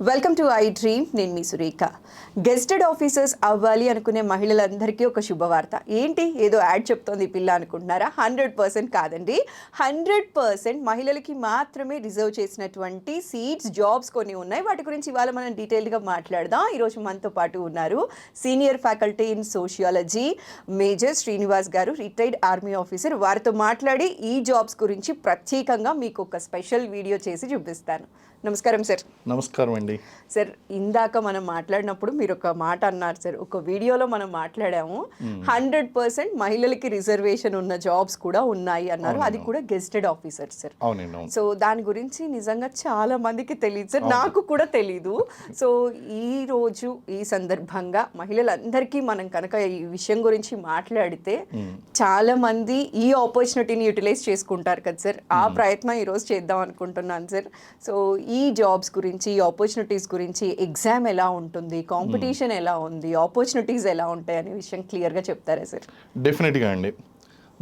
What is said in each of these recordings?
Welcome to I dream. నేను మీ Surekha. గెస్టెడ్ officers అవ్వాలి అనుకునే మహిళలందరికీ ఒక శుభవార్త. ఏంటి ఏదో యాడ్ చెప్తోంది పిల్ల అనుకుంటున్నారా? 100% కాదండి. 100% మహిళలకి మాత్రమే రిజర్వ్ చేసినటువంటి సీట్స్, జాబ్స్ కొన్ని ఉన్నాయి. వాటి గురించి ఇవాళ మనం డీటెయిల్గా మాట్లాడదాం. ఈరోజు మనతో పాటు ఉన్నారు senior faculty in sociology major Srinivas గారు, రిటైర్డ్ ఆర్మీ ఆఫీసర్. వారితో మాట్లాడి ఈ జాబ్స్ గురించి ప్రత్యేకంగా మీకు ఒక స్పెషల్ వీడియో చేసి చూపిస్తాను. నమస్కారం సార్. నమస్కారం అండి. సార్, ఇందాక మనం మాట్లాడినప్పుడు మీరు ఒక మాట అన్నారు సార్, ఒక వీడియోలో మనం మాట్లాడాము 100% మహిళలకి రిజర్వేషన్ ఉన్న జాబ్స్ కూడా ఉన్నాయి అన్నారు. అది కూడా గెస్టెడ్ ఆఫీసర్ సార్. సో దాని గురించి నిజంగా చాలా మందికి తెలియదు సార్, నాకు కూడా తెలీదు. సో ఈ రోజు ఈ సందర్భంగా మహిళలందరికీ మనం కనుక ఈ విషయం గురించి మాట్లాడితే చాలా మంది ఈ ఆపర్చునిటీని యూటిలైజ్ చేసుకుంటారు కదా సార్. ఆ ప్రయత్నం ఈరోజు చేద్దాం అనుకుంటున్నాను సార్. సో ఈ జాబ్స్ గురించి, ఈ ఆపర్చునిటీస్ గురించి, ఎగ్జామ్ ఎలా ఉంటుంది, కాంపిటీషన్ ఎలా ఉంది, ఆపర్చునిటీస్ ఎలా ఉంటాయి అనే విషయం క్లియర్గా చెప్తారా సార్? డెఫినెట్గా అండి.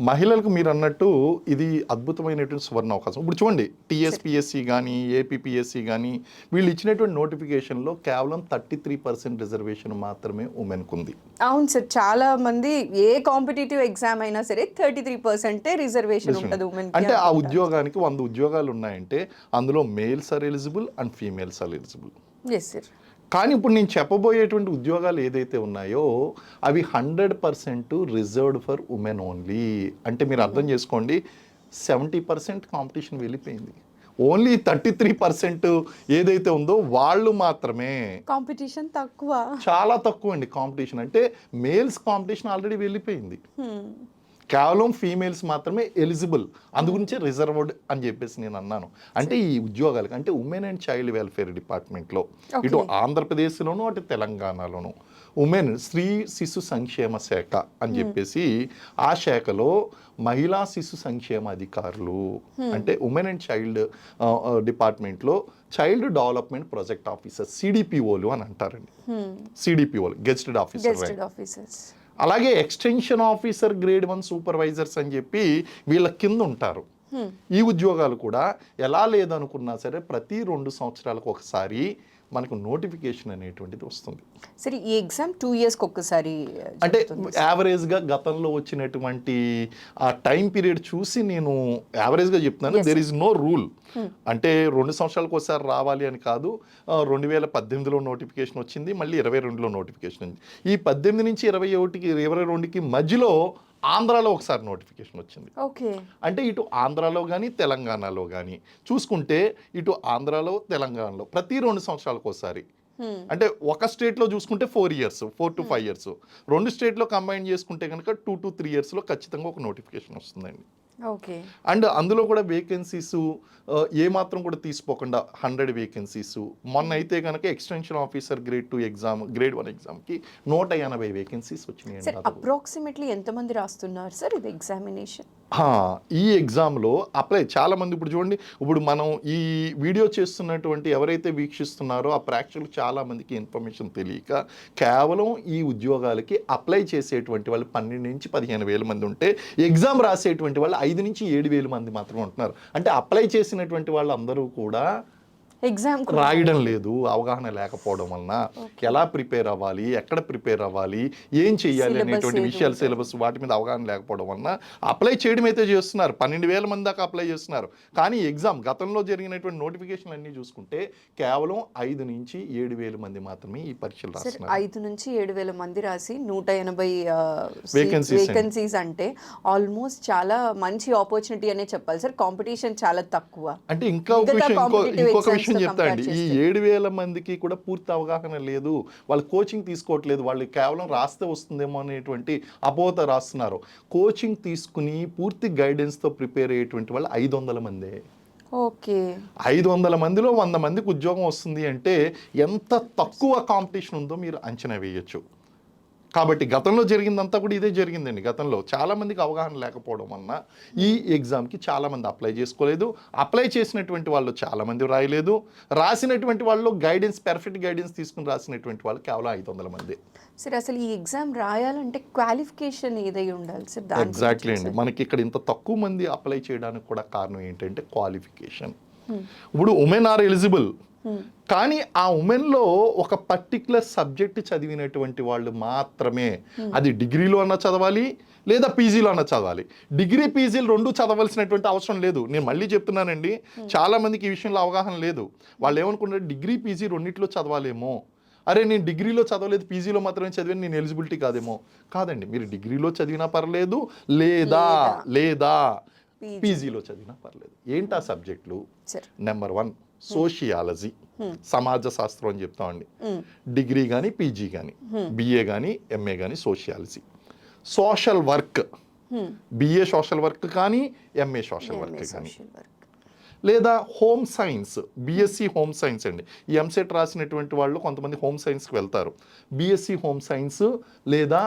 మహిళలకు మీరు అన్నట్టు ఇది అద్భుతమైనటువంటి సువర్ణ అవకాశం. ఇప్పుడు చూడండి, టీఎస్పిఎస్సి కానీ ఏపీపీఎస్సి కానీ వీళ్ళు ఇచ్చినటువంటి నోటిఫికేషన్లో కేవలం 33% రిజర్వేషన్ మాత్రమే ఉమెన్కు ఉంది. అవును సార్, చాలా మంది ఏ కాంపిటేటివ్ ఎగ్జామ్ అయినా సరే 33% రిజర్వేషన్ ఉంటుంది ఉమెన్. అంటే ఆ ఉద్యోగానికి 100 ఉద్యోగాలు ఉన్నాయంటే అందులో males are eligible and females are eligible. Yes sir. కానీ ఇప్పుడు నేను చెప్పబోయేటువంటి ఉద్యోగాలు ఏదైతే ఉన్నాయో అవి 100% రిజర్వ్డ్ ఫర్ ఉమెన్ ఓన్లీ. అంటే మీరు అర్థం చేసుకోండి, 70% కాంపిటీషన్ వెళ్ళిపోయింది. ఓన్లీ 33% ఏదైతే ఉందో వాళ్ళు మాత్రమే. కాంపిటీషన్ తక్కువ, చాలా తక్కువ అండి కాంపిటీషన్. అంటే మేల్స్ కాంపిటీషన్ ఆల్రెడీ వెళ్ళిపోయింది. కేవలం ఫీమేల్స్ మాత్రమే ఎలిజిబుల్, అందుగురించే రిజర్వ్డ్ అని చెప్పేసి నేను అన్నాను. అంటే ఈ ఉద్యోగాలకు అంటే ఉమెన్ అండ్ చైల్డ్ వెల్ఫేర్ డిపార్ట్మెంట్లో ఇటు ఆంధ్రప్రదేశ్లోను అటు తెలంగాణలోను ఉమెన్ స్త్రీ శిశు సంక్షేమ శాఖ అని చెప్పేసి ఆ శాఖలో మహిళా శిశు సంక్షేమ అధికారులు అంటే ఉమెన్ అండ్ చైల్డ్ డిపార్ట్మెంట్లో చైల్డ్ డెవలప్మెంట్ ప్రాజెక్ట్ ఆఫీసర్ సిడిపిఓలు అని అంటారండి. సిడిపిఓలు గెస్టెడ్ ఆఫీసర్స్. అలాగే ఎక్స్టెన్షన్ ఆఫీసర్ గ్రేడ్ 1 సూపర్వైజర్స్ అని చెప్పి వీళ్ళ కింద ఉంటారు. ఈ ఉద్యోగాలు కూడా ఎలా లేదనుకున్నా సరే ప్రతి 2 సంవత్సరాలకు ఒకసారి మనకు నోటిఫికేషన్ అనేటువంటిది వస్తుంది. సరే, ఈ ఎగ్జామ్ 2 ఇయర్స్కి ఒక్కసారి అంటే యావరేజ్గా గతంలో వచ్చినటువంటి ఆ టైం పీరియడ్ చూసి నేను యావరేజ్గా చెప్తున్నాను. There is no rule. అంటే 2 సంవత్సరాలకు ఒకసారి రావాలి అని కాదు. 2018లో నోటిఫికేషన్ వచ్చింది, మళ్ళీ 22లో నోటిఫికేషన్ ఉంది. ఈ 18 నుంచి 22కి మధ్యలో ఆంధ్రాలో ఒకసారి నోటిఫికేషన్ వచ్చింది. ఓకే. అంటే ఇటు ఆంధ్రాలో కానీ తెలంగాణలో కానీ చూసుకుంటే ఇటు ఆంధ్రాలో తెలంగాణలో ప్రతి 2 సంవత్సరాలకు ఒకసారి. అంటే ఒక స్టేట్లో చూసుకుంటే 4 ఇయర్స్, 4 to 5 ఇయర్స్. 2 స్టేట్లో కంబైన్ చేసుకుంటే కనుక 2 to 3 ఇయర్స్లో ఖచ్చితంగా ఒక నోటిఫికేషన్ వస్తుందండి. ఓకే. అండ్ అందులో కూడా వేకెన్సీస్ ఏమాత్రం కూడా తీసుకోకుండా 100 వేకెన్సీస్. మొన్న అయితే కనుక extension officer grade 2 exam, grade 1 ఎగ్జామ్కి 180 వేకెన్సీస్ వచ్చినాయి. అప్రాక్సిమేట్లీ ఎంతమంది రాస్తున్నారు సార్ ఇది ఎగ్జామినేషన్? ఈ ఎగ్జామ్లో అప్లై చాలామంది ఇప్పుడు చూడండి, ఇప్పుడు మనం ఈ వీడియో చేస్తున్నటువంటి ఎవరైతే వీక్షిస్తున్నారో ఆ ప్రేక్షకులు చాలామందికి ఇన్ఫర్మేషన్ తెలియక కేవలం ఈ ఉద్యోగాలకి అప్లై చేసేటువంటి వాళ్ళు 12 నుంచి 15 వేల మంది ఉంటే ఎగ్జామ్ రాసేటువంటి వాళ్ళు 5 నుంచి 7 వేల మంది మాత్రమే ఉంటున్నారు. అంటే అప్లై చేసినటువంటి వాళ్ళు అందరూ కూడా ఎగ్జామ్ రాయడం లేదు, అవగాహన లేకపోవడం వలన. ఎలా ప్రిపేర్ అవ్వాలి, ఎక్కడ ప్రిపేర్ అవ్వాలి, ఏం చెయ్యాలి అనేటువంటి విషయాలు, సిలబస్ వాటి మీద అవగాహన లేకపోవడం వలన అప్లై చేయడం అయితే చేస్తున్నారు. 12,000 మంది దాకా అప్లై చేస్తున్నారు. కానీ ఎగ్జామ్ గతంలో జరిగినటువంటి నోటిఫికేషన్లు అన్నీ చూసుకుంటే కేవలం 5 నుంచి 7 వేల మంది మాత్రమే ఈ పరీక్షలు రాస్తున్నారు. 5 నుంచి 7 వేల మంది రాసి 180 వేకెన్సీస్ అంటే ఆల్మోస్ట్ చాలా మంచి ఆపర్చునిటీ అనే చెప్పాలి సార్. కాంపిటీషన్ చాలా తక్కువ. అంటే ఇంకొక విషయం చెప్తాండి, ఈ 7,000 మందికి కూడా పూర్తి అవగాహన లేదు. వాళ్ళు కోచింగ్ తీసుకోవట్లేదు. వాళ్ళు కేవలం రాస్తే వస్తుందేమో అనేటువంటి అపోహతో రాస్తున్నారు. కోచింగ్ తీసుకుని పూర్తి గైడెన్స్తో ప్రిపేర్ అయ్యేటువంటి వాళ్ళు 500 మందే. ఓకే. 500 మందిలో 100 మందికి ఉద్యోగం వస్తుంది అంటే ఎంత తక్కువ కాంపిటీషన్ ఉందో మీరు అంచనా వేయచ్చు. కాబట్టి గతంలో జరిగిందంతా కూడా ఇదే జరిగిందండి. గతంలో చాలామందికి అవగాహన లేకపోవడం వలన ఈ ఎగ్జామ్కి చాలామంది అప్లై చేసుకోలేదు. అప్లై చేసినటువంటి వాళ్ళు చాలామంది రాయలేదు. రాసినటువంటి వాళ్ళు పర్ఫెక్ట్ గైడెన్స్ తీసుకుని రాసినటువంటి వాళ్ళు కేవలం 500 మంది. సార్, అసలు ఈ ఎగ్జామ్ రాయాలంటే క్వాలిఫికేషన్ ఏదై ఉండాలి సార్? ఎగ్జాక్ట్లీ అండి. మనకి ఇక్కడ ఇంత తక్కువ మంది అప్లై చేయడానికి కూడా కారణం ఏంటంటే క్వాలిఫికేషన్. ఇప్పుడు ఉమెన్ ఆర్ ఎలిజిబుల్, కానీ ఆ ఉమెన్లో ఒక పర్టికులర్ సబ్జెక్ట్ చదివినటువంటి వాళ్ళు మాత్రమే, అది డిగ్రీలో అన్నా చదవాలి లేదా పీజీలో అన్నా చదవాలి. డిగ్రీ పీజీలు రెండు చదవాల్సినటువంటి అవసరం లేదు. నేను మళ్ళీ చెప్తున్నానండి, చాలా మందికి ఈ విషయంలో అవగాహన లేదు. వాళ్ళు ఏమనుకుంటారు, డిగ్రీ పీజీ రెండిట్లో చదవాలేమో, అరే నేను డిగ్రీలో చదవలేదు పీజీలో మాత్రమే చదివాను, నేను ఎలిజిబిలిటీ కాదేమో. కాదండి, మీరు డిగ్రీలో చదివినా పర్లేదు లేదా పీజీలో చదివినా పర్లేదు. ఏంటి ఆ సబ్జెక్టులు? నెంబర్ 1 సోషియాలజీ, సమాజ శాస్త్రం అని చెప్తామండి. డిగ్రీ కానీ పీజీ కానీ, బిఏ కానీ ఎంఏ కానీ sociology. Social work, BA social work కానీ ఎంఏ సోషల్ వర్క్ కానీ, లేదా home science, BSc home science అండి. ఈ ఎంసెట్ రాసినటువంటి వాళ్ళు కొంతమంది హోమ్ సైన్స్కి వెళ్తారు. బిఎస్సి హోమ్ సైన్స్ లేదా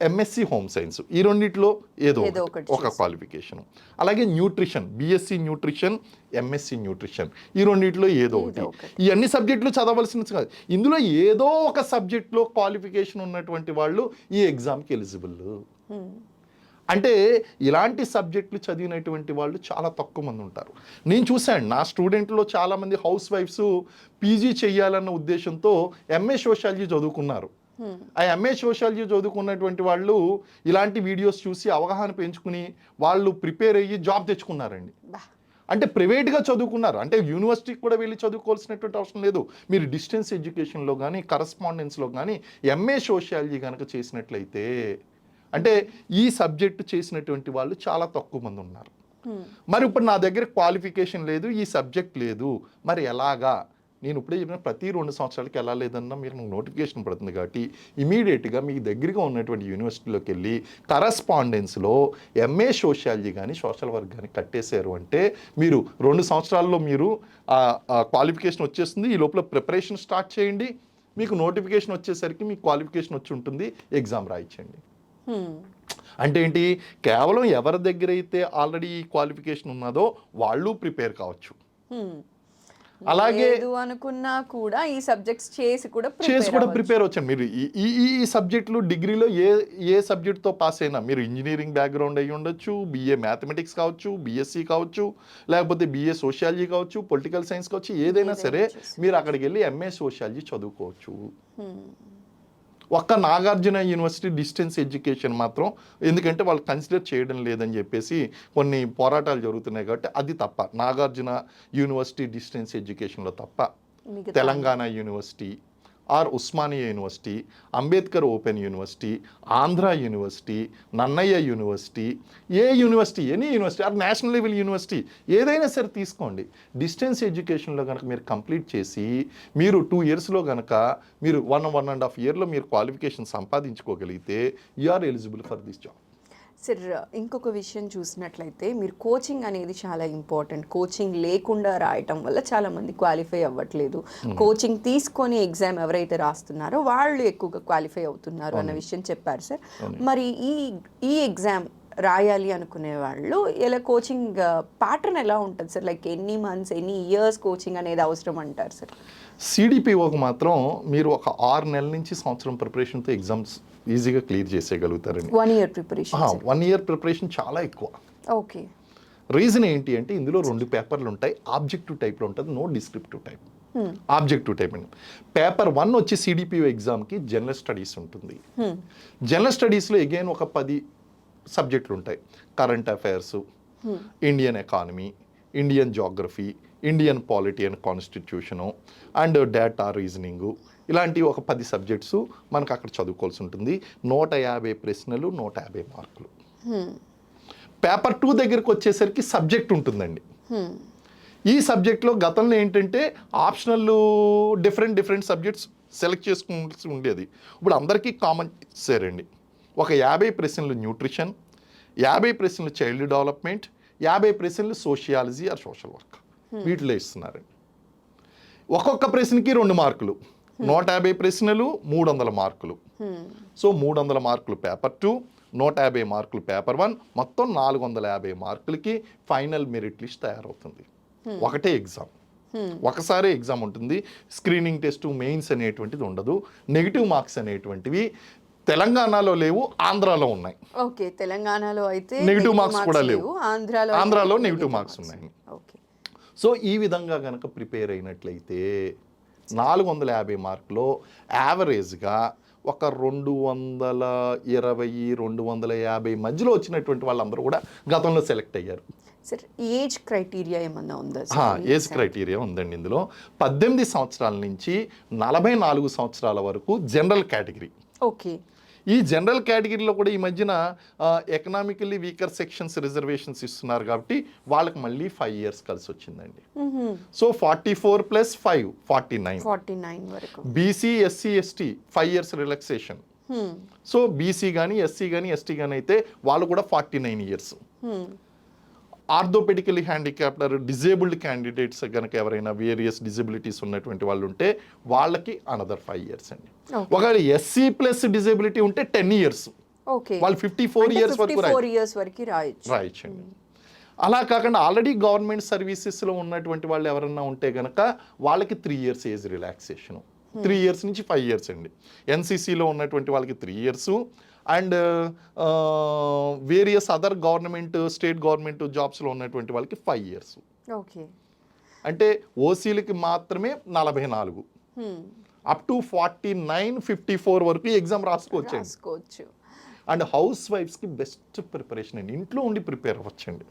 ఎంఎస్సి హోమ్ సైన్స్, ఈ రెండిట్లో ఏదో ఒక క్వాలిఫికేషన్. అలాగే nutrition, BSc nutrition, MSc nutrition, ఈ రెండిట్లో ఏదో ఒకటి. ఈ అన్ని సబ్జెక్టులు చదవలసిన కాదు, ఇందులో ఏదో ఒక సబ్జెక్ట్లో క్వాలిఫికేషన్ ఉన్నటువంటి వాళ్ళు ఈ ఎగ్జామ్కి ఎలిజిబుల్. అంటే ఇలాంటి సబ్జెక్టులు చదివినటువంటి వాళ్ళు చాలా తక్కువ మంది ఉంటారు. నేను చూశాను, నా స్టూడెంట్లో చాలామంది హౌస్ వైఫ్స్ పీజీ చేయాలన్న ఉద్దేశంతో ఎంఏ సోషాలజీ చదువుకున్నారు. ఆ ఎంఏ సోషాలజీ చదువుకున్నటువంటి వాళ్ళు ఇలాంటి వీడియోస్ చూసి అవగాహన పెంచుకుని వాళ్ళు ప్రిపేర్ అయ్యి జాబ్ తెచ్చుకున్నారండి. అంటే ప్రైవేట్గా చదువుకున్నారు, అంటే యూనివర్సిటీకి కూడా వెళ్ళి చదువుకోవాల్సినటువంటి అవసరం లేదు. మీరు డిస్టెన్స్ ఎడ్యుకేషన్లో కానీ కరస్పాండెన్స్లో కానీ ఎంఏ సోషాలజీ కనుక చేసినట్లయితే, అంటే ఈ సబ్జెక్టు చేసినటువంటి వాళ్ళు చాలా తక్కువ మంది ఉన్నారు. మరి ఇప్పుడు నా దగ్గర క్వాలిఫికేషన్ లేదు, ఈ సబ్జెక్ట్ లేదు, మరి ఎలాగా? నేను ఇప్పుడే చెప్పిన ప్రతి 2 సంవత్సరాలకి ఎలా లేదన్నా మీరు నోటిఫికేషన్ పడుతుంది కాబట్టి ఇమీడియట్గా మీకు దగ్గరగా ఉన్నటువంటి యూనివర్సిటీలోకి వెళ్ళి కరస్పాండెన్స్లో ఎంఏ సోషాలజీ కానీ సోషల్ వర్క్ కానీ కట్టేశారు అంటే మీరు 2 సంవత్సరాల్లో మీరు క్వాలిఫికేషన్ వచ్చేస్తుంది. ఈ లోపల ప్రిపరేషన్ స్టార్ట్ చేయండి, మీకు నోటిఫికేషన్ వచ్చేసరికి మీకు క్వాలిఫికేషన్ వచ్చి ఉంటుంది, ఎగ్జామ్ రాయించండి. అంటే ఏంటి, కేవలం ఎవరి దగ్గర అయితే ఆల్రెడీ క్వాలిఫికేషన్ ఉన్నదో వాళ్ళు ప్రిపేర్ కావచ్చు. అలాగే అనుకున్నా కూడా ఈ సబ్జెక్ట్స్ చేసి కూడా ప్రిపేర్ వచ్చాను. మీరు ఈ సబ్జెక్టులు డిగ్రీలో ఏ సబ్జెక్ట్తో పాస్ అయినా, మీరు ఇంజనీరింగ్ బ్యాక్గ్రౌండ్ అయ్యి ఉండొచ్చు, బిఏ మ్యాథమెటిక్స్ కావచ్చు, బిఎస్సి కావచ్చు, లేకపోతే బిఏ సోషియాలజీ కావచ్చు, పొలిటికల్ సైన్స్ కావచ్చు, ఏదైనా సరే మీరు అక్కడికి వెళ్ళి ఎంఏ సోషియాలజీ చదువుకోవచ్చు. ఒక్క నాగార్జున యూనివర్సిటీ డిస్టెన్స్ ఎడ్యుకేషన్ మాత్రం, ఎందుకంటే వాళ్ళు కన్సిడర్ చేయడం లేదని చెప్పేసి కొన్ని పోరాటాలు జరుగుతున్నాయి కాబట్టి అది తప్ప. నాగార్జున యూనివర్సిటీ డిస్టెన్స్ ఎడ్యుకేషన్లో తప్ప Telangana university or Osmania university, Ambedkar open university, Andhra university, Nannaya university, any university or national level university ఏదైనా సరే తీసుకోండి. డిస్టెన్స్ ఎడ్యుకేషన్లో కనుక మీరు కంప్లీట్ చేసి మీరు 2 ఇయర్స్లో కనుక మీరు 1.5 ఇయర్లో మీరు క్వాలిఫికేషన్ సంపాదించుకోగలిగితే you are eligible for this job. Sir, ఇంకొక విషయం చూసినట్లయితే మీరు కోచింగ్ అనేది చాలా ఇంపార్టెంట్. కోచింగ్ లేకుండా రాయటం వల్ల చాలామంది క్వాలిఫై అవ్వట్లేదు. కోచింగ్ తీసుకొని ఎగ్జామ్ ఎవరైతే రాస్తున్నారో వాళ్ళు ఎక్కువగా క్వాలిఫై అవుతున్నారు అన్న విషయం చెప్పారు సార్. మరి ఈ ఎగ్జామ్ రాయాలి అనుకునే వాళ్ళు ఇలా కోచింగ్ ప్యాటర్న్ ఎలా ఉంటుంది సార్? లైక్ ఎన్ని మంత్స్, ఎన్ని ఇయర్స్ కోచింగ్ అనేది అవసరం అంటారు సార్? సిడిపిఓకి మాత్రం మీరు ఒక 6 నెలల నుంచి సంవత్సరం ప్రిపరేషన్తో ఎగ్జామ్స్ ఈజీగా క్లియర్ చేసేయగలుగుతారండి. 1 ఇయర్ ప్రిపరేషన్? 1 ఇయర్ ప్రిపరేషన్ చాలా ఎక్కువ. ఓకే. రీజన్ ఏంటి అంటే ఇందులో 2 పేపర్లు ఉంటాయి. ఆబ్జెక్టివ్ టైప్లో ఉంటుంది, no descriptive type. Objective type అండి. పేపర్ 1 వచ్చి సిడిపిఓ ఎగ్జామ్కి జనరల్ స్టడీస్ ఉంటుంది. జనరల్ స్టడీస్లో అగైన్ ఒక 10 సబ్జెక్టులు ఉంటాయి. Current affairs, Indian economy, Indian geography, Indian polity and constitution and data reasoning, ఇలాంటి ఒక 10 సబ్జెక్ట్స్ మనకు అక్కడ చదువుకోవాల్సి ఉంటుంది. 150 ప్రశ్నలు, 150 మార్కులు. పేపర్ 2 దగ్గరికి వచ్చేసరికి సబ్జెక్ట్ ఉంటుందండి. ఈ సబ్జెక్ట్లో గతంలో ఏంటంటే ఆప్షనల్ డిఫరెంట్ సబ్జెక్ట్స్ సెలెక్ట్ చేసుకోవాల్సి ఉండేది. ఇప్పుడు అందరికీ కామన్ చేశారండి. ఒక 50 ప్రశ్నలు న్యూట్రిషన్, 50 ప్రశ్నలు చైల్డ్ డెవలప్మెంట్, 50 ప్రశ్నలు సోషియాలజీ ఆర్ సోషల్ వర్క్, వీటిలో ఇస్తున్నారండి. ఒక్కొక్క ప్రశ్నకి 2 మార్కులు, 150 ప్రశ్నలు, 300 మార్కులు. సో 300 మార్కులు పేపర్ 2, 150 మార్కులు పేపర్ 1, మొత్తం 450 మార్కులకి ఫైనల్ మెరిట్ లిస్ట్ తయారవుతుంది. ఒకటే ఎగ్జామ్, ఒకసారి ఎగ్జామ్ ఉంటుంది. స్క్రీనింగ్ టెస్ట్, మెయిన్స్ అనేటువంటిది ఉండదు. నెగిటివ్ మార్క్స్ అనేటువంటివి తెలంగాణలో లేవు, ఆంధ్రాలో ఉన్నాయి. ఓకే, తెలంగాణలో అయితే నెగిటివ్ మార్క్స్ కూడా లేవు, ఆంధ్రాలో నెగిటివ్ మార్క్స్ ఉన్నాయి. సో ఈ విధంగా కనుక ప్రిపేర్ అయినట్లయితే 450 మార్కులో యావరేజ్గా ఒక 220-250 మధ్యలో వచ్చినటువంటి వాళ్ళందరూ కూడా గతంలో సెలెక్ట్ అయ్యారు. సార్ ఏజ్ క్రైటీరియా ఏమన్నా ఉందా ఏజ్ క్రైటీరియా ఉందండి. ఇందులో 18 సంవత్సరాల నుంచి 44 సంవత్సరాల వరకు జనరల్ కేటగిరీ. ఓకే. ఈ జనరల్ కేటగిరీలో కూడా ఈ మధ్యన ఎకనామికల్లీ వీకర్ సెక్షన్స్ రిజర్వేషన్స్ ఇస్తున్నారు కాబట్టి వాళ్ళకి మళ్ళీ 5 years కలిసి వచ్చిందండి. సో 44 + 5 49 వరకు. BC SC ST 5 years relaxation. So BC కానీ ఎస్సీ కానీ ఎస్టీ కానీ అయితే వాళ్ళు కూడా 49 years. Orthopaedically handicapped disabled candidates కనుక ఎవరైనా వేరియస్ డిజబిలిటీస్ ఉన్నటువంటి వాళ్ళు ఉంటే వాళ్ళకి అనదర్ 5 years అండి. ఒకవేళ ఎస్సీ ప్లస్ డిజబిలిటీ ఉంటే 10 years. ఓకే. వాళ్ళు 54 years వరకు రాయొచ్చండి. అలా కాకుండా ఆల్రెడీ గవర్నమెంట్ సర్వీసెస్లో ఉన్నటువంటి వాళ్ళు ఎవరన్నా ఉంటే కనుక వాళ్ళకి 3 years ఏజ్ రిలాక్సేషన్. 3 years నుంచి 5 years అండి. ఎన్సీసీలో ఉన్నటువంటి వాళ్ళకి 3 years and various other government state government జాబ్స్లో ఉన్నటువంటి వాళ్ళకి 5 years. ఓకే. అంటే ఓసీలకి మాత్రమే 44 అప్ టు 49-54 వరకు ఎగ్జామ్ రాసుకోవచ్చు. అండ్ హౌస్ వైఫ్స్కి బెస్ట్ ప్రిపరేషన్ అండి. ఇంట్లో ఉండి ప్రిపేర్ అవ్వచ్చండి.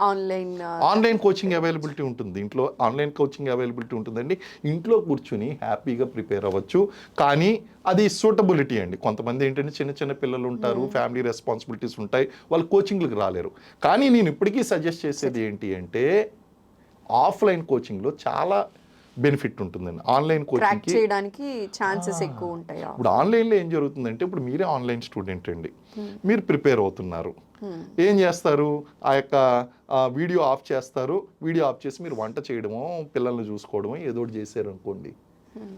ఆన్లైన్ కోచింగ్ అవైలబిలిటీ ఉంటుంది. ఇంట్లో ఆన్లైన్ కోచింగ్ అవైలబిలిటీ ఉంటుందండి. ఇంట్లో కూర్చుని హ్యాపీగా ప్రిపేర్ అవ్వచ్చు. కానీ అది సూటబిలిటీ అండి. కొంతమంది ఏంటంటే చిన్న చిన్న పిల్లలు ఉంటారు, ఫ్యామిలీ రెస్పాన్సిబిలిటీస్ ఉంటాయి, వాళ్ళు కోచింగ్లకు రాలేరు. కానీ నేను ఇప్పటికీ సజెస్ట్ చేసేది ఏంటి అంటే ఆఫ్లైన్ కోచింగ్లో చాలా బెనిఫిట్ ఉంటుందండి. ఆన్లైన్ కోచింగ్ చేయడానికి ఛాన్సెస్ ఎక్కువ ఉంటాయి. ఇప్పుడు ఆన్లైన్లో ఏం జరుగుతుందంటే ఇప్పుడు మీరే ఆన్లైన్ స్టూడెంట్ అండి, మీరు ప్రిపేర్ అవుతున్నారు. ఏం చేస్తారు, ఆ యొక్క వీడియో ఆఫ్ చేస్తారు. వీడియో ఆఫ్ చేసి మీరు వంట చేయడమో పిల్లల్ని చూసుకోవడమో ఏదో ఒకటి చేశారు అనుకోండి.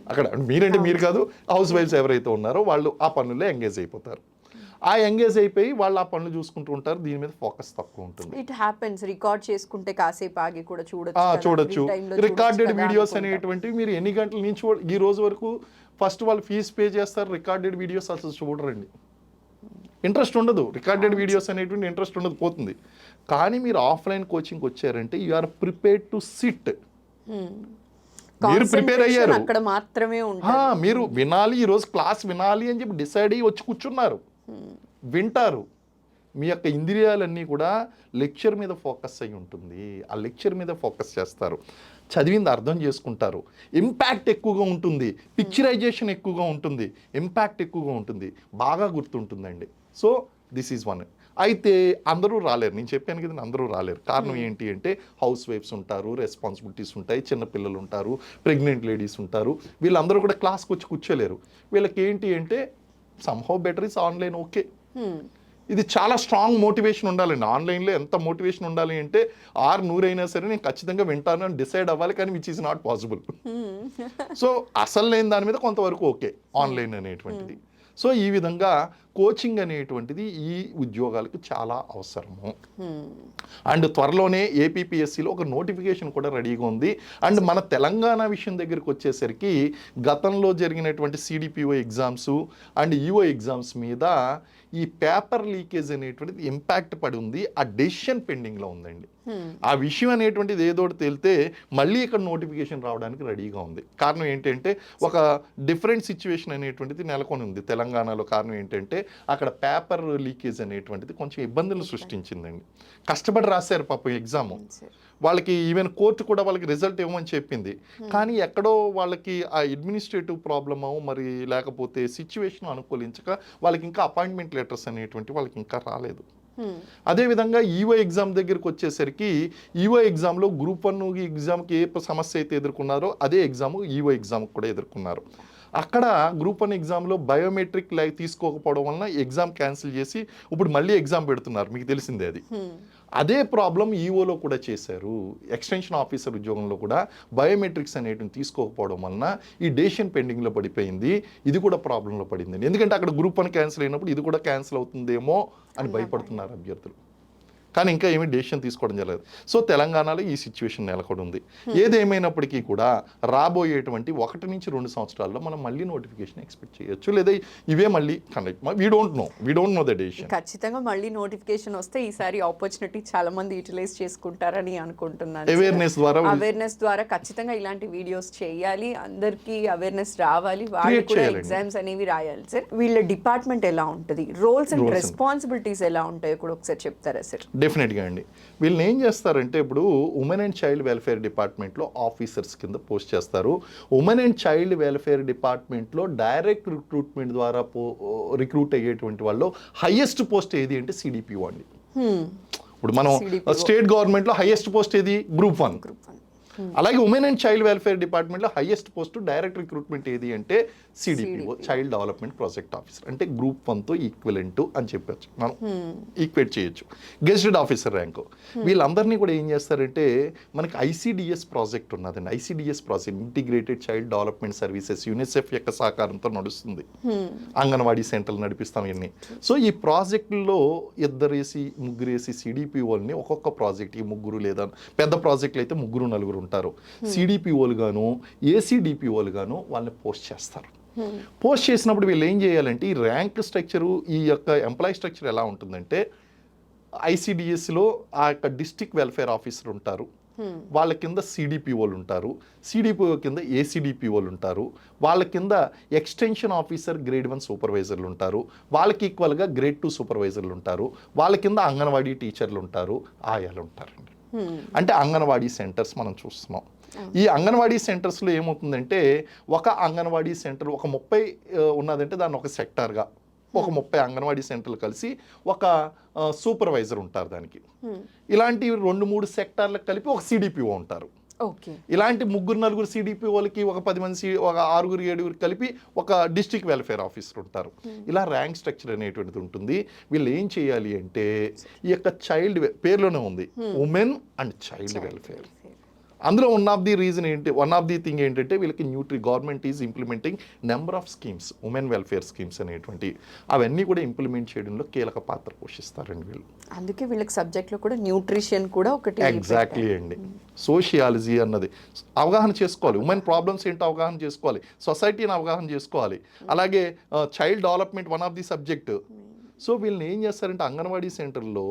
అక్కడ మీరంటే మీరు కాదు, హౌస్ వైఫ్స్ ఎవరైతే ఉన్నారో వాళ్ళు ఆ పనుల్లో ఎంగేజ్ అయిపోతారు. ఆ ఎంగేజ్ అయిపోయి వాళ్ళు ఆ పనులు చూసుకుంటూ ఉంటారు. దీని మీద ఫోకస్ తక్కువ ఉంటుంది. It happens. రికార్డ్ చేసుకుంటే కాసేపు ఆగి కూడా చూడొచ్చు. రికార్డెడ్ వీడియోస్ అనేటువంటివి మీరు ఎన్ని గంటల నుంచి ఈ రోజు వరకు ఫస్ట్ వాళ్ళు ఫీజు పే చేస్తారు, రికార్డెడ్ వీడియోస్ అసలు చూడరండి. ఇంట్రెస్ట్ ఉండదు. రికార్డెడ్ వీడియోస్ అనేటువంటి ఇంట్రెస్ట్ ఉండదు, పోతుంది. కానీ మీరు ఆఫ్లైన్ కోచింగ్ వచ్చారంటే you are prepared to sit. మీరు ప్రిపేర్ అయ్యారు, అక్కడ మాత్రమే మీరు వినాలి, ఈరోజు క్లాస్ వినాలి అని చెప్పి డిసైడ్ అయ్యి వచ్చి కూర్చున్నారు, వింటారు. మీ యొక్క ఇంద్రియాలన్నీ కూడా లెక్చర్ మీద ఫోకస్ అయి ఉంటుంది. ఆ లెక్చర్ మీద ఫోకస్ చేస్తారు, చదివింది అర్థం చేసుకుంటారు. ఇంపాక్ట్ ఎక్కువగా ఉంటుంది, పిక్చరైజేషన్ ఎక్కువగా ఉంటుంది, ఇంపాక్ట్ ఎక్కువగా ఉంటుంది, బాగా గుర్తుంటుందండి. So this is one. అయితే అందరూ రాలేరు, నేను చెప్పాను కదా, అందరూ రాలేరు. కారణం ఏంటి అంటే హౌస్ వైఫ్స్ ఉంటారు, రెస్పాన్సిబిలిటీస్ ఉంటాయి, చిన్నపిల్లలు ఉంటారు, ప్రెగ్నెంట్ లేడీస్ ఉంటారు. వీళ్ళందరూ కూడా క్లాస్కి వచ్చి కూర్చోలేరు. వీళ్ళకి ఏంటి అంటే somehow better is online. Okay, ఇది చాలా స్ట్రాంగ్ మోటివేషన్ ఉండాలండి. ఆన్లైన్లో ఎంత మోటివేషన్ ఉండాలి అంటే 100 అయినా సరే నేను ఖచ్చితంగా వింటాను అని డిసైడ్ అవ్వాలి. కానీ which is not possible. So అసలు లేని దాని మీద కొంతవరకు ఓకే ఆన్లైన్ అనేటువంటిది. సో ఈ విధంగా కోచింగ్ అనేటువంటిది ఈ ఉద్యోగాలకు చాలా అవసరము. అండ్ త్వరలోనే ఏపీపీఎస్సీలో ఒక నోటిఫికేషన్ కూడా రెడీగా ఉంది. అండ్ మన తెలంగాణ విషయం దగ్గరికి వచ్చేసరికి గతంలో జరిగినటువంటి CDPO exams and EO exams మీద ఈ పేపర్ లీకేజ్ అనేటువంటిది ఇంపాక్ట్ పడి ఉంది. ఆ డెసిషన్ పెండింగ్లో ఉందండి. ఆ విషయం అనేటువంటిది ఏదో తేలితే మళ్ళీ ఇక్కడ నోటిఫికేషన్ రావడానికి రెడీగా ఉంది. కారణం ఏంటంటే ఒక డిఫరెంట్ సిచ్యువేషన్ అనేటువంటిది నెలకొని ఉంది తెలంగాణలో. కారణం ఏంటంటే అక్కడ పేపర్ లీకేజ్ అనేటువంటిది కొంచెం ఇబ్బందులు సృష్టించిందండి. కష్టపడి రాశారు పాపం ఎగ్జామ్, వాళ్ళకి ఈవెన్ కోర్టు కూడా వాళ్ళకి రిజల్ట్ ఇవ్వమని చెప్పింది. కానీ ఎక్కడో వాళ్ళకి ఆ అడ్మినిస్ట్రేటివ్ ప్రాబ్లమో మరి లేకపోతే సిచ్యువేషన్ అనుకూలించక వాళ్ళకి ఇంకా అపాయింట్మెంట్ లెటర్స్ అనేటువంటి వాళ్ళకి ఇంకా రాలేదు. అదేవిధంగా ఈఓ ఎగ్జామ్ దగ్గరికి వచ్చేసరికి ఈఓ ఎగ్జామ్లో గ్రూప్ 1 ఎగ్జామ్కి ఏ సమస్య అయితే ఎదుర్కొన్నారో అదే ఎగ్జామ్ ఈఓ ఎగ్జామ్కి కూడా ఎదుర్కొన్నారు. అక్కడ గ్రూప్ 1 ఎగ్జామ్లో బయోమెట్రిక్ తీసుకోకపోవడం వలన ఎగ్జామ్ క్యాన్సిల్ చేసి ఇప్పుడు మళ్ళీ ఎగ్జామ్ పెడుతున్నారు, మీకు తెలిసిందే అది. అదే ప్రాబ్లం ఈఓలో కూడా చేశారు. ఎక్స్టెన్షన్ ఆఫీసర్ ఉద్యోగంలో కూడా బయోమెట్రిక్స్ అనేటివి తీసుకోకపోవడం వలన ఈ డెసిషన్ పెండింగ్లో పడిపోయింది. ఇది కూడా ప్రాబ్లంలో పడింది. ఎందుకంటే అక్కడ గ్రూప్ 1 క్యాన్సిల్ అయినప్పుడు ఇది కూడా క్యాన్సిల్ అవుతుందేమో అని భయపడుతున్నారు అభ్యర్థులు. కానీ ఇంకా ఏమీ డెసిషన్ తీసుకోవడం జరగదు. సో తెలంగాణలో ఈ సిచ్యువేషన్ నెలకొని ఉంది. ఏదేమైనప్పటికీ కూడా రాబోయేటువంటి 1 నుంచి 2 సంవత్సరాల్లో మనం మళ్ళీ నోటిఫికేషన్ ఎక్స్పెక్ట్ చేయొచ్చు, లేదా ఇవే మళ్ళీ conduct. We don't know the decision. ఖచ్చితంగా మళ్ళీ నోటిఫికేషన్ వస్తే ఈసారి ఆపర్చునిటీ చాలా మంది యూటిలైజ్ చేసుకుంటారని అనుకుంటున్నాను. అవేర్నెస్ ద్వారా ఖచ్చితంగా ఇలాంటి వీడియోస్ చేయాలి, అందరికీ అవేర్నెస్ రావాలి, వాళ్ళు కూడా ఎగ్జామ్స్ అనేవి రాయాలి సార్. వీళ్ళ డిపార్ట్మెంట్ ఎలా ఉంటుంది, రోల్స్ అండ్ రెస్పాన్సిబిలిటీస్ ఎలా ఉంటాయో కూడా ఒకసారి చెప్తారా సార్? డెఫినెట్గా అండి. వీళ్ళు ఏం చేస్తారంటే ఇప్పుడు ఉమెన్ అండ్ చైల్డ్ వెల్ఫేర్ డిపార్ట్మెంట్లో ఆఫీసర్స్ కింద పోస్ట్ చేస్తారు. ఉమెన్ అండ్ చైల్డ్ వెల్ఫేర్ డిపార్ట్మెంట్లో డైరెక్ట్ రిక్రూట్మెంట్ ద్వారా రిక్రూట్ అయ్యేటువంటి వాళ్ళు హైయెస్ట్ పోస్ట్ ఏది అంటే సిడిపిఓ అండి. ఇప్పుడు మనం స్టేట్ గవర్నమెంట్లో హైయెస్ట్ పోస్ట్ ఏది? గ్రూప్ 1. అలాగే ఉమెన్ అండ్ చైల్డ్ వెల్ఫేర్ డిపార్ట్మెంట్లో హైయెస్ట్ పోస్ట్ డైరెక్ట్ రిక్రూట్మెంట్ ఏది అంటే CDPO, child development project officer. అంటే గ్రూప్ 1తో ఈక్వలెంట్ అని చెప్పచ్చు, మనం ఈక్వేట్ చేయొచ్చు. Gazetted officer rank. వీళ్ళందరినీ కూడా ఏం చేస్తారంటే మనకి ఐసిడిఎస్ ప్రాజెక్ట్ ఉన్నదండి. ICDS project integrated child development services UNICEF యొక్క సహకారంతో నడుస్తుంది. అంగన్వాడీ సెంటర్లు నడిపిస్తాం ఇవన్నీ. సో ఈ ప్రాజెక్టుల్లో 2 3 సిడిపిఓల్ని ఒక్కొక్క ప్రాజెక్ట్, ఈ 3 లేదా పెద్ద ప్రాజెక్టులు అయితే 3 4 ఉంటారు. సిడిపిఓలు గాను ఏసీడిపిఓలు గాను వాళ్ళని పోస్ట్ చేస్తారు. పోస్ట్ చేసినప్పుడు వీళ్ళు ఏం చేయాలంటే ఈ ర్యాంక్ స్ట్రక్చరు, ఈ యొక్క ఎంప్లాయీ స్ట్రక్చర్ ఎలా ఉంటుందంటే ఐసిడిఎస్లో ఆ యొక్క డిస్ట్రిక్ట్ వెల్ఫేర్ ఆఫీసర్ ఉంటారు, వాళ్ళ కింద సిడిపిఓలు ఉంటారు, సిడిపిఓ కింద ఏసీడిపిఓలు ఉంటారు, వాళ్ళ కింద ఎక్స్టెన్షన్ ఆఫీసర్ గ్రేడ్ 1 సూపర్వైజర్లు ఉంటారు, వాళ్ళకి ఈక్వల్గా గ్రేడ్ 2 సూపర్వైజర్లు ఉంటారు, వాళ్ళ కింద అంగన్వాడీ టీచర్లు ఉంటారు, ఆయాలు ఉంటారండి. అంటే అంగన్వాడీ సెంటర్స్ మనం చూస్తున్నాం. ఈ అంగన్వాడీ సెంటర్స్లో ఏమవుతుందంటే ఒక అంగన్వాడీ సెంటర్ ఒక 30 ఉన్నదంటే దాన్ని ఒక సెక్టార్గా ఒక 30 అంగన్వాడీ సెంటర్లు కలిసి ఒక సూపర్వైజర్ ఉంటారు దానికి. ఇలాంటి 2-3 సెక్టార్లకు కలిపి ఒక సిడిపిఓ ఉంటారు. ఇలాంటి 3-4 సిడిపిఓలకి ఒక 10 మంది, ఒక 6-7 కలిపి ఒక డిస్ట్రిక్ట్ వెల్ఫేర్ ఆఫీసర్ ఉంటారు. ఇలా ర్యాంక్ స్ట్రక్చర్ అనేటువంటిది ఉంటుంది. వీళ్ళు ఏం చేయాలి అంటే ఈ యొక్క చైల్డ్ పేర్లోనే ఉంది ఉమెన్ అండ్ చైల్డ్ వెల్ఫేర్. అందులో వన్ ఆఫ్ ది థింగ్ ఏంటంటే వీళ్ళకి government is implementing number of schemes, women welfare schemes అనేటువంటి అవన్నీ కూడా ఇంప్లిమెంట్ చేయడంలో కీలక పాత్ర పోషిస్తారండి వీళ్ళు. అందుకే వీళ్ళకి సబ్జెక్ట్లో కూడా న్యూట్రిషన్ కూడా ఒకటి. ఎగ్జాక్ట్లీ అండి. సోషియాలజీ అన్నది అవగాహన చేసుకోవాలి, ఉమెన్ ప్రాబ్లమ్స్ ఏంటో అవగాహన చేసుకోవాలి, సొసైటీని అవగాహన చేసుకోవాలి. అలాగే child development one of the subject. So వీళ్ళని ఏం చేస్తారంటే అంగన్వాడీ సెంటర్లో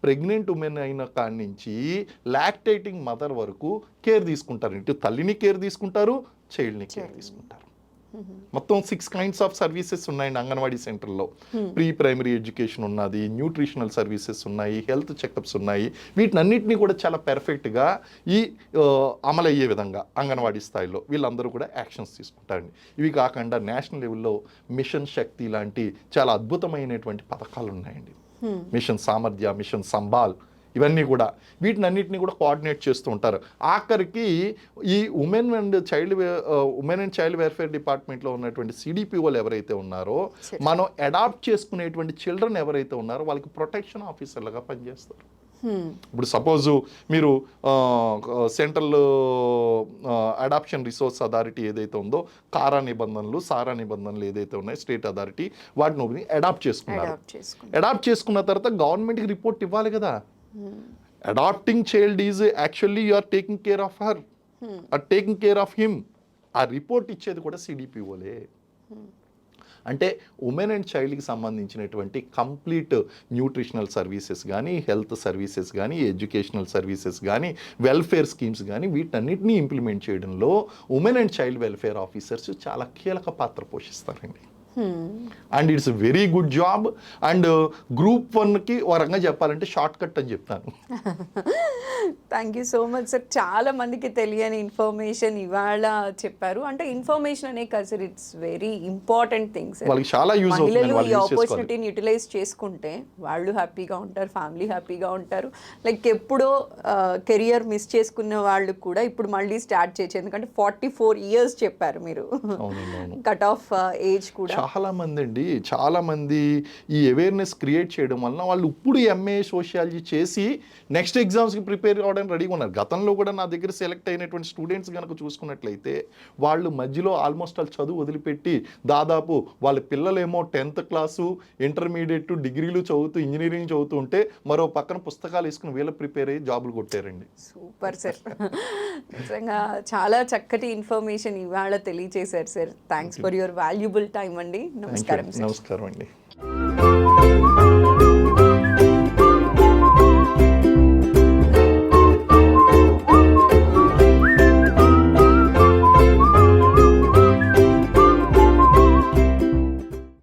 ప్రెగ్నెంట్ ఉమెన్ అయిన కాడి నుంచి లాక్టేటింగ్ మదర్ వరకు కేర్ తీసుకుంటారు. ఇటు తల్లిని కేర్ తీసుకుంటారు, చైల్డ్ని కేర్ తీసుకుంటారు. మొత్తం 6 kinds ఆఫ్ సర్వీసెస్ ఉన్నాయండి అంగన్వాడీ సెంటర్లో. ప్రీ ప్రైమరీ ఎడ్యుకేషన్ ఉన్నది, న్యూట్రిషనల్ సర్వీసెస్ ఉన్నాయి, హెల్త్ చెకప్స్ ఉన్నాయి. వీటినన్నింటినీ కూడా చాలా పర్ఫెక్ట్గా అమలు అయ్యే విధంగా అంగన్వాడీ స్థాయిలో వీళ్ళందరూ కూడా యాక్షన్స్ తీసుకుంటారండి. ఇవి కాకుండా నేషనల్ లెవెల్లో మిషన్ శక్తి లాంటి చాలా అద్భుతమైనటువంటి పథకాలు ఉన్నాయండి. మిషన్ సామర్థ్య, మిషన్ సంబాల్, ఇవన్నీ కూడా వీటినన్నింటినీ కూడా కోఆర్డినేట్ చేస్తూ ఉంటారు. ఆఖరికి ఈ ఉమెన్ అండ్ చైల్డ్ వెల్ఫేర్ డిపార్ట్మెంట్లో ఉన్నటువంటి సిడిపిఓలు ఎవరైతే ఉన్నారో, మనం అడాప్ట్ చేసుకునేటువంటి చిల్డ్రన్ ఎవరైతే ఉన్నారో వాళ్ళకి ప్రొటెక్షన్ ఆఫీసర్లుగా పనిచేస్తారు. ఇప్పుడు సపోజ్ మీరు సెంట్రల్ అడాప్షన్ రిసోర్స్ అథారిటీ ఏదైతే ఉందో, సారా నిబంధనలు ఏదైతే ఉన్నాయో స్టేట్ అథారిటీ, వాటిని అడాప్ట్ చేసుకున్నారు. అడాప్ట్ చేసుకున్న తర్వాత గవర్నమెంట్కి రిపోర్ట్ ఇవ్వాలి కదా. Adopting child is actually you are taking care of her or taking care of him. ఆ రిపోర్ట్ ఇచ్చేది కూడా సిడిపిఓలే. అంటే ఉమెన్ అండ్ చైల్డ్కి సంబంధించినటువంటి కంప్లీట్ న్యూట్రిషనల్ సర్వీసెస్ కానీ, హెల్త్ సర్వీసెస్ కానీ, ఎడ్యుకేషనల్ సర్వీసెస్ కానీ, వెల్ఫేర్ స్కీమ్స్ కానీ వీటన్నిటినీ ఇంప్లిమెంట్ చేయడంలో women and child welfare officers చాలా కీలక పాత్ర పోషిస్తారండి. And it's very good job. And group 1కి ఒక రకంగా చెప్పాలంటే షార్ట్ కట్ అని చెప్తాను. Thank you so much sir. చాలా మందికి తెలియని ఇన్ఫర్మేషన్ ఇవాళ చెప్పారు. అంటే ఇన్ఫర్మేషన్ అనే కాదు sir, it's very important thing sir. వాళ్ళకి చాలా యూజ్ అవుతుంది. మహిళలు ఈ ఆపర్చునిటీని యూటిలైజ్ చేసుకుంటే వాళ్ళు హ్యాపీగా ఉంటారు, ఫ్యామిలీ హ్యాపీగా ఉంటారు. లైక్ ఎప్పుడో కెరియర్ మిస్ చేసుకున్న వాళ్ళు కూడా ఇప్పుడు మళ్ళీ స్టార్ట్ చేయొచ్చు. ఎందుకంటే 44 years చెప్పారు మీరు కట్ ఆఫ్ ఏజ్ కూడా. చాలా మంది ఈ అవేర్నెస్ క్రియేట్ చేయడం వలన వాళ్ళు ఇప్పుడు ఎంఏ సోషియాలజీ చేసి నెక్స్ట్ ఎగ్జామ్స్కి ప్రిపేర్ అవ్వడానికి రెడీగా ఉన్నారు. గతంలో కూడా నా దగ్గర సెలెక్ట్ అయినటువంటి స్టూడెంట్స్ కనుక చూసుకున్నట్లయితే వాళ్ళు మధ్యలో ఆల్మోస్ట్ వాళ్ళు చదువు వదిలిపెట్టి దాదాపు వాళ్ళ పిల్లలేమో 10th క్లాసు ఇంటర్మీడియట్ డిగ్రీలు చదువుతూ ఇంజనీరింగ్ చదువుతూ ఉంటే మరో పక్కన పుస్తకాలు వేసుకుని వీళ్ళ ప్రిపేర్ అయ్యి జాబులు కొట్టారండి. సూపర్ సార్, నిజంగా చాలా చక్కటి ఇన్ఫర్మేషన్ ఇవాళ తెలియజేశారు sir. Thanks for your valuable time అండి. నమస్కారం. నమస్కారం అండి.